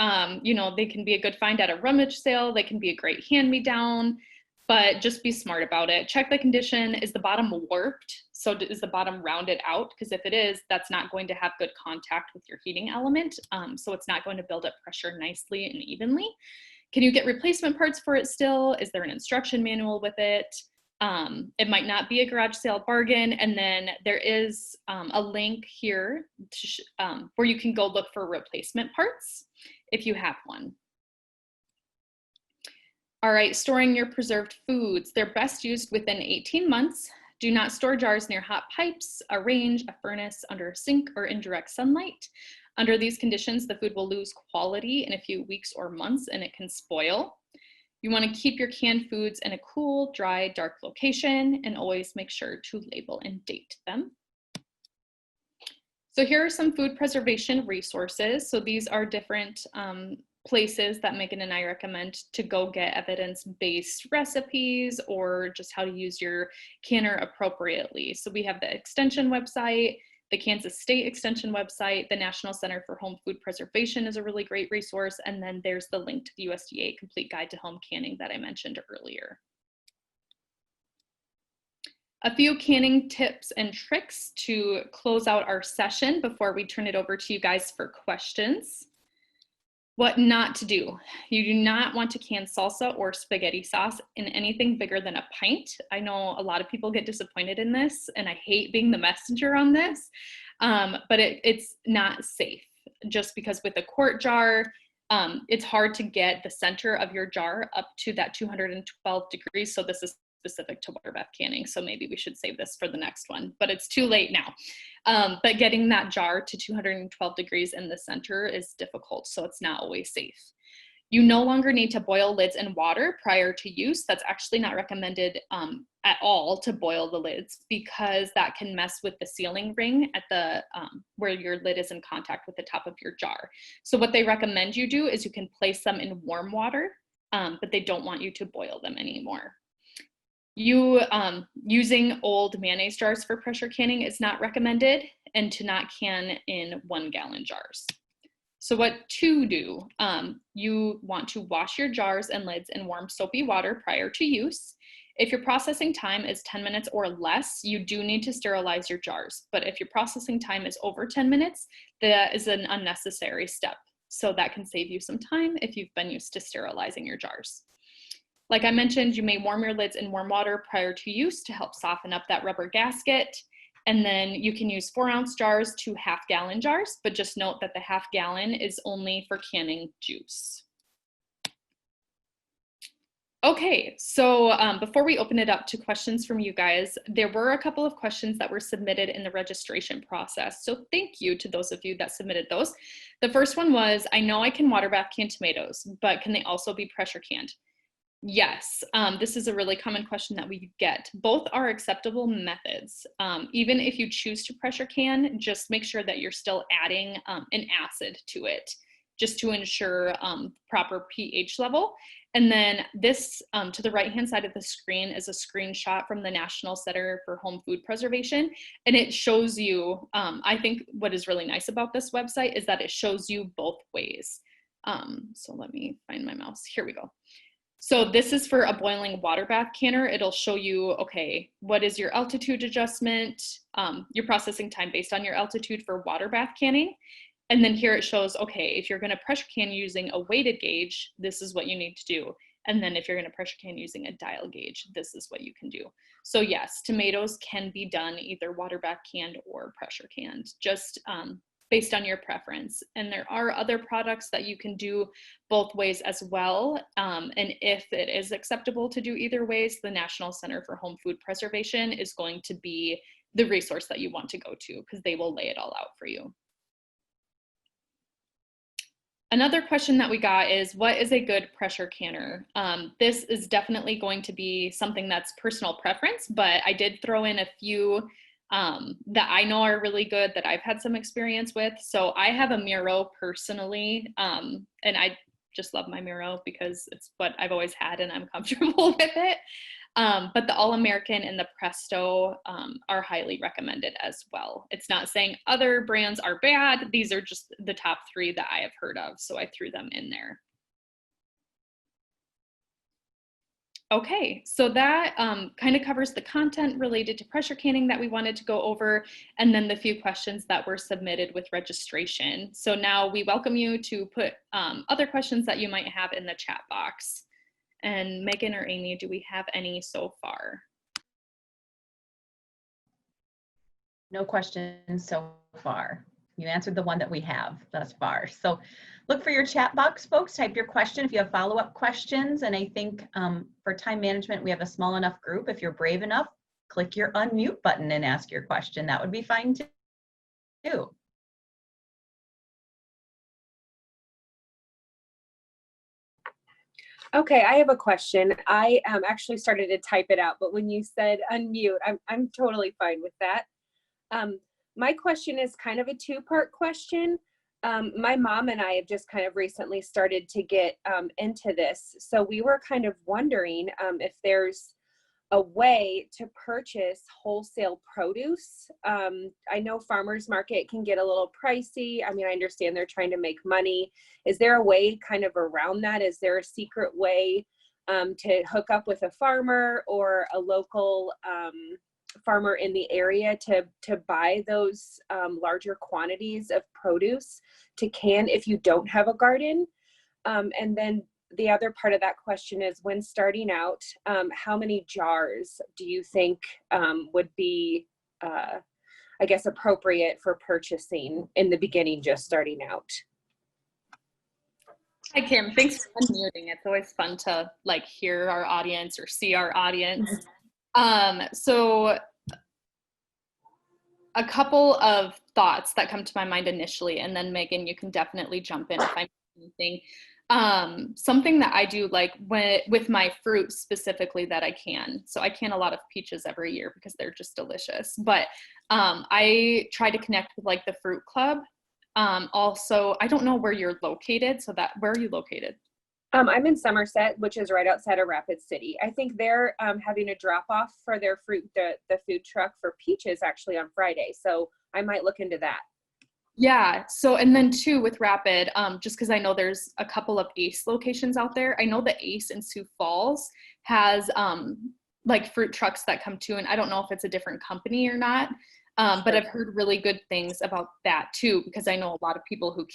You know, they can be a good find at a rummage sale. They can be a great hand-me-down, but just be smart about it. Check the condition. Is the bottom warped? So is the bottom rounded out? Because if it is, that's not going to have good contact with your heating element. So it's not going to build up pressure nicely and evenly. Can you get replacement parts for it still? Is there an instruction manual with it? It might not be a garage sale bargain. And then there is a link here to where you can go look for replacement parts if you have one. All right, storing your preserved foods. They're best used within 18 months. Do not store jars near hot pipes, a range, a furnace, under a sink, or in direct sunlight. Under these conditions, the food will lose quality in a few weeks or months, and it can spoil. You want to keep your canned foods in a cool, dry, dark location, and always make sure to label and date them. So here are some food preservation resources. So these are different places that Megan and I recommend to go get evidence-based recipes or just how to use your canner appropriately. So we have the Extension website, the Kansas State Extension website, the National Center for Home Food Preservation is a really great resource, and then there's the link to the USDA Complete Guide to Home Canning that I mentioned earlier. A few canning tips and tricks to close out our session before we turn it over to you guys for questions. What not to do. You do not want to can salsa or spaghetti sauce in anything bigger than a pint. I know a lot of people get disappointed in this, and I hate being the messenger on this, but it's not safe. Just because with a quart jar, it's hard to get the center of your jar up to that 212 degrees. So this is specific to water bath canning, so maybe we should save this for the next one, but it's too late now. But getting that jar to 212 degrees in the center is difficult, so it's not always safe. You no longer need to boil lids in water prior to use. That's actually not recommended at all to boil the lids because that can mess with the sealing ring at the where your lid is in contact with the top of your jar. So what they recommend you do is you can place them in warm water, but they don't want you to boil them anymore. Using old mayonnaise jars for pressure canning is not recommended, and to not can in 1 gallon jars. So what to do, you want to wash your jars and lids in warm soapy water prior to use. If your processing time is 10 minutes or less, you do need to sterilize your jars. But if your processing time is over 10 minutes, that is an unnecessary step. So that can save you some time if you've been used to sterilizing your jars. Like I mentioned, you may warm your lids in warm water prior to use to help soften up that rubber gasket. And then you can use 4-ounce jars to half-gallon jars, but just note that the half-gallon is only for canning juice. Okay, so before we open it up to questions from you guys, there were a couple of questions that were submitted in the registration process. So thank you to those of you that submitted those. The first one was, I know I can water bath can tomatoes, but can they also be pressure canned? Yes, this is a really common question that we get. Both are acceptable methods. Even if you choose to pressure can, just make sure that you're still adding an acid to it, just to ensure proper pH level. And then this, to the right-hand side of the screen, is a screenshot from the National Center for Home Food Preservation. And it shows you, I think what is really nice about this website is that it shows you both ways. So let me find my mouse. Here we go. So this is for a boiling water bath canner. It'll show you, okay, what is your altitude adjustment, your processing time based on your altitude for water bath canning. And then here it shows, okay, if you're gonna pressure can using a weighted gauge, this is what you need to do. And then if you're gonna pressure can using a dial gauge, this is what you can do. So yes, tomatoes can be done either water bath canned or pressure canned, just based on your preference. And there are other products that you can do both ways as well. And if it is acceptable to do either ways, the National Center for Home Food Preservation is going to be the resource that you want to go to, because they will lay it all out for you. Another question that we got is, what is a good pressure canner? This is definitely going to be something that's personal preference, but I did throw in a few that I know are really good that I've had some experience with. So I have a Miro personally, and I just love my Miro because it's what I've always had and I'm comfortable with it. But the All-American and the Presto are highly recommended as well. It's not saying other brands are bad. These are just the top 3 that I have heard of, so I threw them in there. Okay, so that kind of covers the content related to pressure canning that we wanted to go over, and then the few questions that were submitted with registration. So now we welcome you to put other questions that you might have in the chat box. And Megan or Amy, do we have any so far? No questions so far. You answered the one that we have thus far. So look for your chat box, folks. Type your question if you have follow-up questions. And I think for time management, we have a small enough group. If you're brave enough, click your unmute button and ask your question. That would be fine too. Okay, I have a question. I actually started to type it out, but when you said unmute, I'm totally fine with that. My question is kind of a 2-part question. My mom and I have just kind of recently started to get into this. So we were kind of wondering if there's a way to purchase wholesale produce. I know farmers market can get a little pricey. I mean, I understand they're trying to make money. Is there a way kind of around that? Is there a secret way to hook up with a farmer or a local farmer in the area to buy those larger quantities of produce to can if you don't have a garden? And then the other part of that question is, when starting out, how many jars do you think would be, I guess, appropriate for purchasing in the beginning, just starting out? Hi, Kim. Thanks for unmuting. It's always fun to like hear our audience or see our audience. So a couple of thoughts that come to my mind initially, and then Megan, you can definitely jump in if I miss anything. Something that I do like with my fruit specifically that I can. So I can a lot of peaches every year because they're just delicious. But I try to connect with like the fruit club. Also, I don't know where you're located. So where are you located? I'm in Somerset, which is right outside of Rapid City. I think they're having a drop off for their fruit, the food truck for peaches actually on Friday. So I might look into that. Yeah. So, and then too with Rapid, just because I know there's a couple of Ace locations out there. I know the Ace in Sioux Falls has like fruit trucks that come to, and I don't know if it's a different company or not, but I've heard really good things about that too, because I know a lot of people who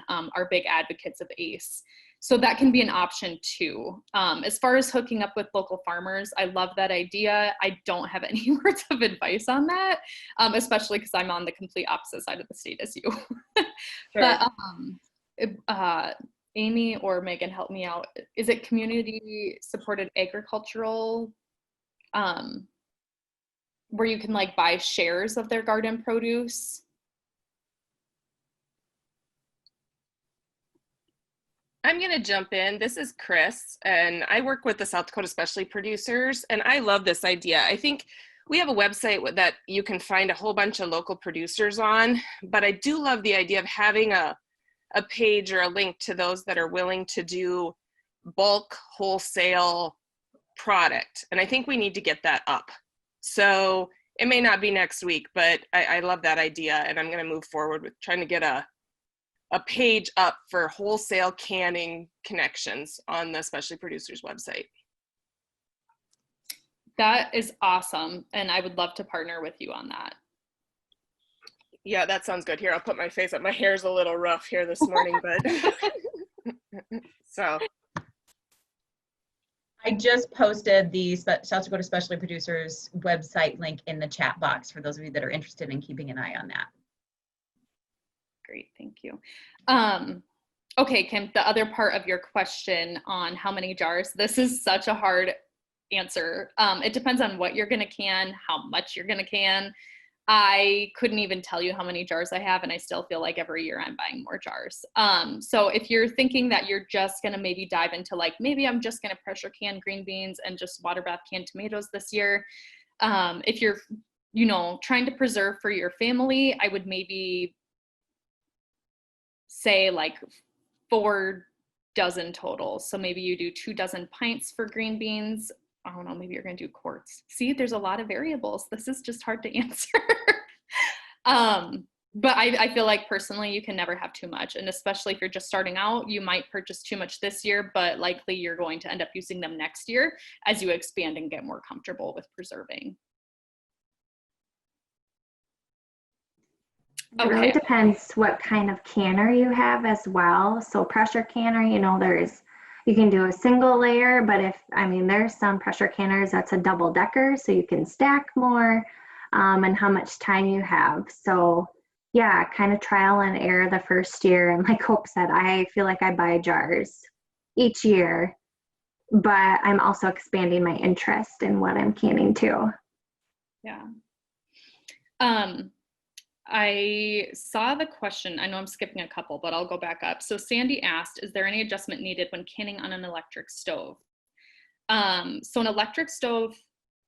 are big advocates of Ace. So that can be an option too. As far as hooking up with local farmers, I love that idea. I don't have any words of advice on that, especially because I'm on the complete opposite side of the state as you. Sure. But Amy or Megan, help me out. Is it community supported agricultural, where you can like buy shares of their garden produce? I'm going to jump in. This is Chris, and I work with the South Dakota Specialty Producers, and I love this idea. I think we have a website that you can find a whole bunch of local producers on, but I do love the idea of having a page or a link to those that are willing to do bulk wholesale product. And I think we need to get that up. So it may not be next week, but I love that idea, and I'm going to move forward with trying to get a page up for wholesale canning connections on the Specialty Producers website. That is awesome, and I would love to partner with you on that. Yeah, that sounds good. Here, I'll put my face up. My hair's a little rough here this morning, but so. I just posted the South Dakota Specialty Producers website link in the chat box for those of you that are interested in keeping an eye on that. Great, thank you. Okay, Kim, the other part of your question on how many jars, this is such a hard answer. It depends on what you're gonna can, how much you're gonna can. I couldn't even tell you how many jars I have, and I still feel like every year I'm buying more jars. So if you're thinking that you're just gonna maybe dive into like, maybe I'm just gonna pressure can green beans and just water bath canned tomatoes this year. If you're, trying to preserve for your family, I would maybe say like 4 dozen total. So maybe you do 2 dozen pints for green beans. I don't know, maybe you're going to do quarts. See, there's a lot of variables. This is just hard to answer. But I feel like personally, you can never have too much. And especially if you're just starting out, you might purchase too much this year, but likely you're going to end up using them next year as you expand and get more comfortable with preserving. It really depends what kind of canner you have as well. So pressure canner, you can do a single layer, but there's some pressure canners that's a double decker, so you can stack more, and how much time you have. So yeah, kind of trial and error the first year. And like Hope said, I feel like I buy jars each year, but I'm also expanding my interest in what I'm canning too. Yeah. I saw the question. I know I'm skipping a couple, but I'll go back up. So Sandy asked, is there any adjustment needed when canning on an electric stove? So an electric stove,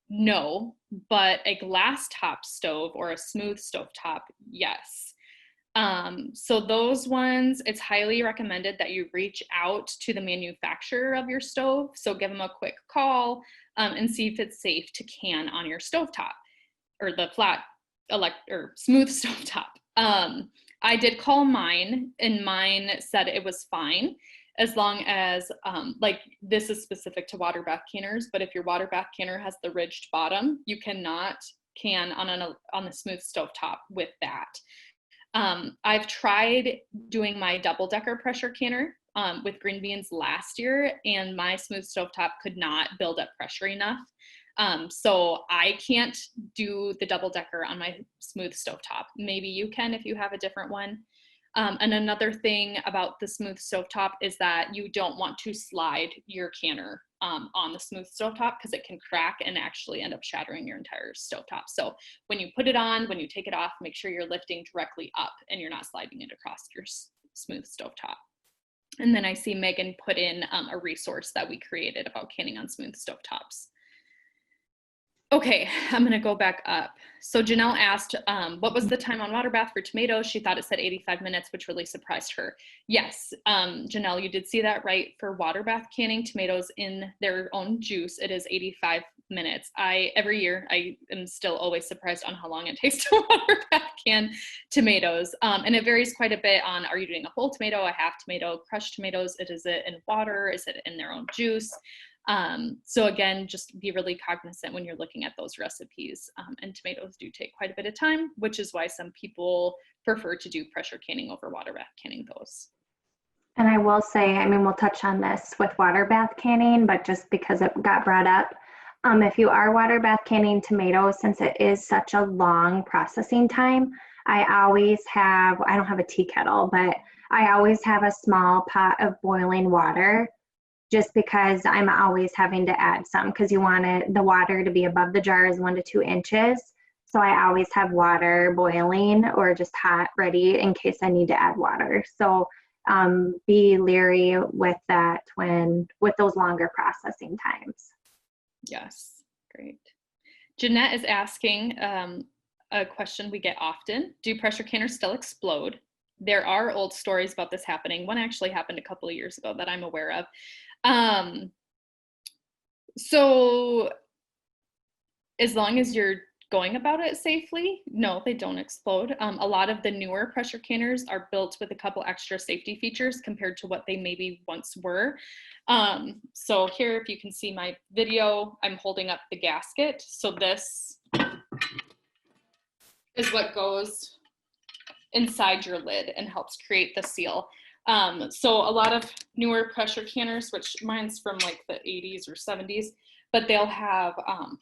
no, but a glass top stove or a smooth stove top, yes. So those ones, it's highly recommended that you reach out to the manufacturer of your stove. So give them a quick call and see if it's safe to can on your stovetop or the flat smooth stovetop. I did call mine, and mine said it was fine as long as this is specific to water bath canners, but if your water bath canner has the ridged bottom, you cannot can on the smooth stovetop with that. I've tried doing my double decker pressure canner with green beans last year, and my smooth stovetop could not build up pressure enough. So I can't do the double decker on my smooth stovetop. Maybe you can if you have a different one. And another thing about the smooth stovetop is that you don't want to slide your canner on the smooth stovetop because it can crack and actually end up shattering your entire stovetop. So when you put it on, when you take it off, make sure you're lifting directly up and you're not sliding it across your smooth stovetop. And then I see Megan put in a resource that we created about canning on smooth stovetops. Okay, I'm gonna go back up. So Janelle asked, what was the time on water bath for tomatoes? She thought it said 85 minutes, which really surprised her. Yes, Janelle, you did see that right. For water bath canning tomatoes in their own juice, it is 85 minutes. Every year, I am still always surprised on how long it takes to water bath can tomatoes. And it varies quite a bit on, are you doing a whole tomato, a half tomato, crushed tomatoes? Is it in water? Is it in their own juice? So again, just be really cognizant when you're looking at those recipes. And tomatoes do take quite a bit of time, which is why some people prefer to do pressure canning over water bath canning those. And I will say, we'll touch on this with water bath canning, but just because it got brought up, if you are water bath canning tomatoes, since it is such a long processing time, I don't have a tea kettle, but I always have a small pot of boiling water, just because I'm always having to add some, because you want the water to be above the jar is 1 to 2 inches. So I always have water boiling or just hot ready in case I need to add water. So be leery with that with those longer processing times. Yes, great. Jeanette is asking a question we get often. Do pressure canners still explode? There are old stories about this happening. One actually happened a couple of years ago that I'm aware of. So as long as you're going about it safely, no, they don't explode. A lot of the newer pressure canners are built with a couple extra safety features compared to what they maybe once were. So here, if you can see my video, I'm holding up the gasket. So this is what goes inside your lid and helps create the seal. So a lot of newer pressure canners, which mine's from like the 80s or 70s, but they'll have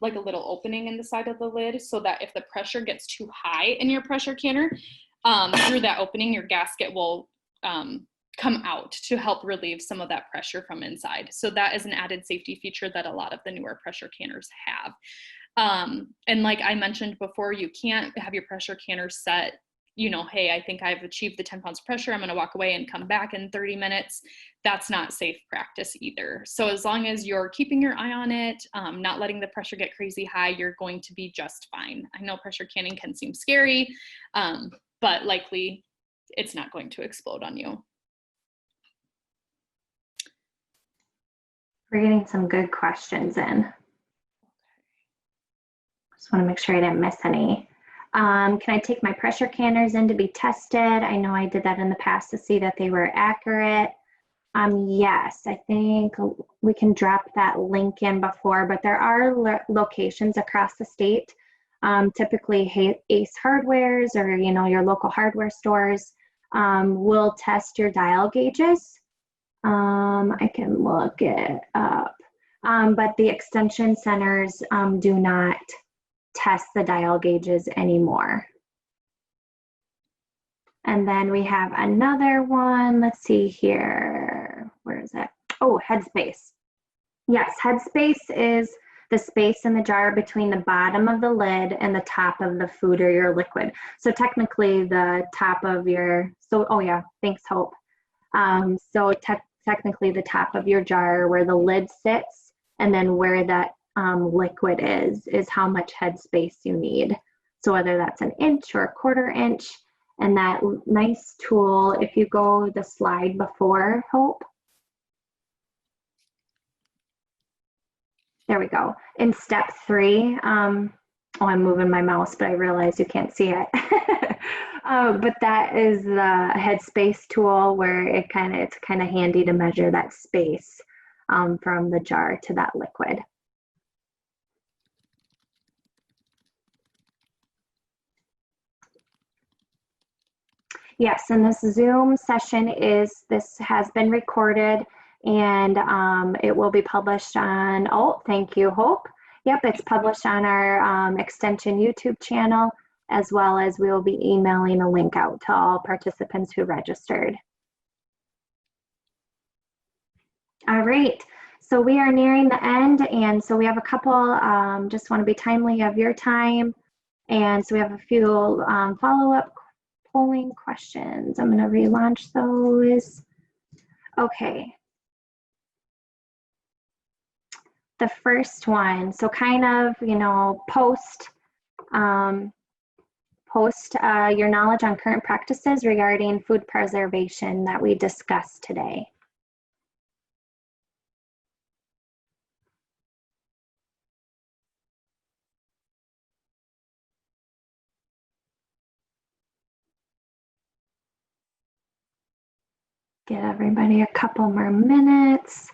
like a little opening in the side of the lid so that if the pressure gets too high in your pressure canner, through that opening, your gasket will come out to help relieve some of that pressure from inside. So that is an added safety feature that a lot of the newer pressure canners have. And like I mentioned before, you can't have your pressure canner set, you know, hey, I think I've achieved the 10 pounds pressure, I'm going to walk away and come back in 30 minutes. That's not safe practice either. So as long as you're keeping your eye on it, not letting the pressure get crazy high, you're going to be just fine. I know pressure canning can seem scary, but likely it's not going to explode on you. We're getting some good questions in. Just want to make sure I didn't miss any. Can I take my pressure canners in to be tested? I know I did that in the past to see that they were accurate. Yes, I think we can drop that link in before, but there are locations across the state, typically Ace Hardwares or, you know, your local hardware stores will test your dial gauges. I can look it up, but the extension centers do not test the dial gauges anymore. And then we have another one. Let's see here. Where is it? Oh, headspace. Yes, headspace is the space in the jar between the bottom of the lid and the top of the food or your liquid. So technically the top of your, oh yeah, thanks Hope. So technically the top of your jar where the lid sits and then where that liquid is how much headspace you need. So whether that's an inch or a quarter inch, and that nice tool, if you go the slide before, Hope. There we go. In step 3, oh, I'm moving my mouse, but I realize you can't see it. But that is the headspace tool where it's kind of handy to measure that space from the jar to that liquid. Yes, and this Zoom session this has been recorded and it will be published on, oh, thank you, Hope. Yep, it's published on our Extension YouTube channel, as well as we will be emailing a link out to all participants who registered. All right, so we are nearing the end, and so we have a couple, just want to be timely of your time, and so we have a few follow-up polling questions. I'm going to relaunch those. Okay. The first one, so kind of, you know, post your knowledge on current practices regarding food preservation that we discussed today. Give everybody a couple more minutes.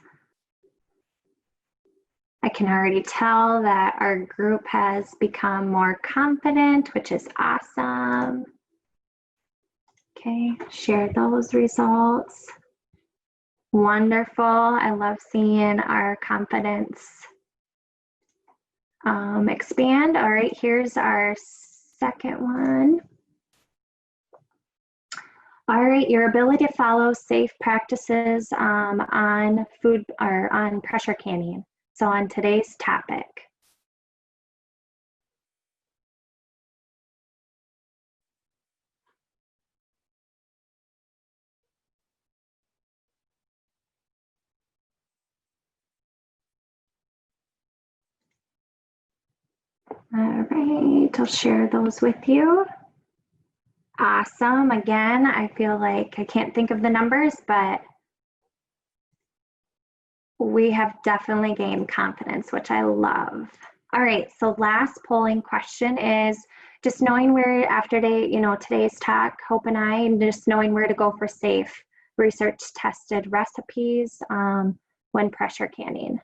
I can already tell that our group has become more confident, which is awesome. Okay, share those results. Wonderful. I love seeing our confidence expand. All right, here's our second one. All right, your ability to follow safe practices on food or on pressure canning. So on today's topic. All right, I'll share those with you. Awesome. Again, I feel like I can't think of the numbers, but we have definitely gained confidence, which I love. All right, so last polling question is just knowing where after today's talk, Hope and I, and just knowing where to go for safe research tested recipes when pressure canning.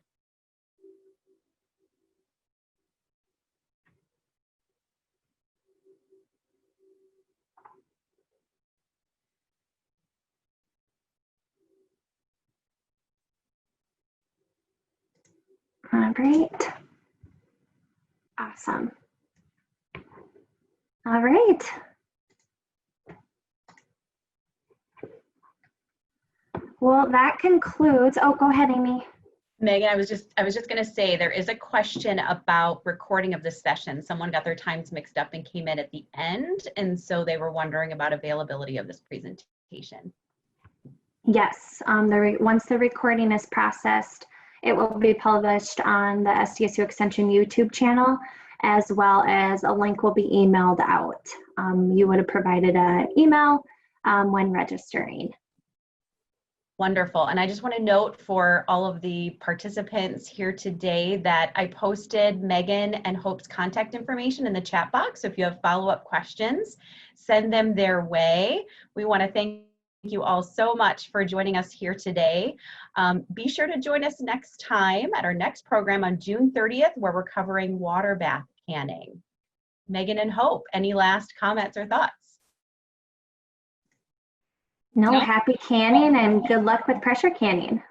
All right. Awesome. All right. Well, that concludes. Oh, go ahead, Amy. Megan, I was just going to say there is a question about recording of this session. Someone got their times mixed up and came in at the end, and so they were wondering about availability of this presentation. Yes, once the recording is processed, it will be published on the SDSU Extension YouTube channel, as well as a link will be emailed out. You would have provided an email when registering. Wonderful. And I just want to note for all of the participants here today that I posted Megan and Hope's contact information in the chat box. So if you have follow-up questions, send them their way. We want to thank you all so much for joining us here today. Be sure to join us next time at our next program on June 30th, where we're covering water bath canning. Megan and Hope, any last comments or thoughts? No, happy canning and good luck with pressure canning.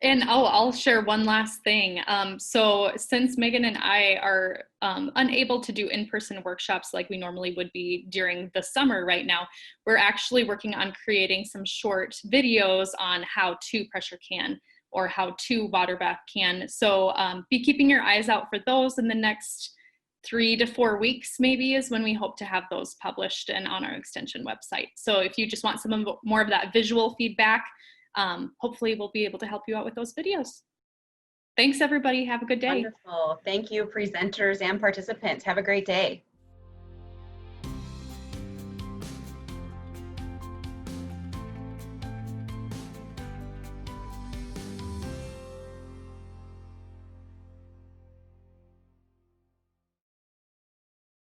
And I'll share one last thing. So since Megan and I are unable to do in-person workshops like we normally would be during the summer right now, we're actually working on creating some short videos on how to pressure can or how to water bath can. So be keeping your eyes out for those in the next 3 to 4 weeks, maybe, is when we hope to have those published and on our extension website. So if you just want more of that visual feedback, hopefully we'll be able to help you out with those videos. Thanks, everybody. Have a good day. Wonderful. Thank you, presenters and participants. Have a great day.